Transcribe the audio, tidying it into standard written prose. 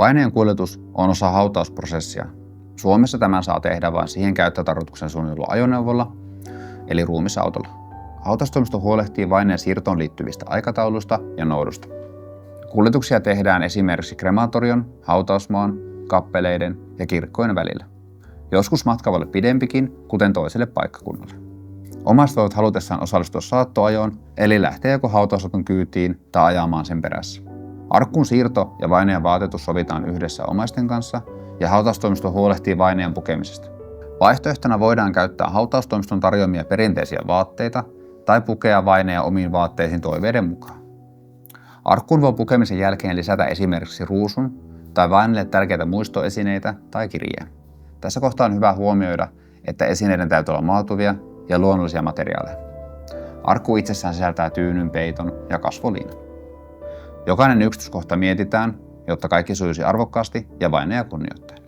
Vainajan kuljetus on osa hautausprosessia. Suomessa tämän saa tehdä vain siihen käyttötarkoituksen suunnitellulla ajoneuvolla, eli ruumisautolla. Hautaustoimisto huolehtii vainajan siirtoon liittyvistä aikatauluista ja noudusta. Kuljetuksia tehdään esimerkiksi krematorion, hautausmaan, kappeleiden ja kirkkojen välillä. Joskus matka voi olla pidempikin, kuten toiselle paikkakunnalle. Omaiset voivat halutessaan osallistua saattoajoon, eli lähteä joko hautausauton kyytiin tai ajamaan sen perässä. Arkkuun siirto ja vainajan vaatetus sovitaan yhdessä omaisten kanssa ja hautaustoimisto huolehtii vainajan pukemisesta. Vaihtoehtona voidaan käyttää hautaustoimiston tarjoamia perinteisiä vaatteita tai pukea vainaja omiin vaatteisiin toiveiden mukaan. Arkkuun voi pukemisen jälkeen lisätä esimerkiksi ruusun tai vainajalle tärkeitä muistoesineitä tai kirjejä. Tässä kohtaa on hyvä huomioida, että esineiden täytyy olla maatuvia ja luonnollisia materiaaleja. Arkku itsessään sisältää tyynyn, peiton ja kasvoliinan. Jokainen yksityiskohta mietitään, jotta kaikki sujuisi arvokkaasti ja vainajaa kunnioittaen.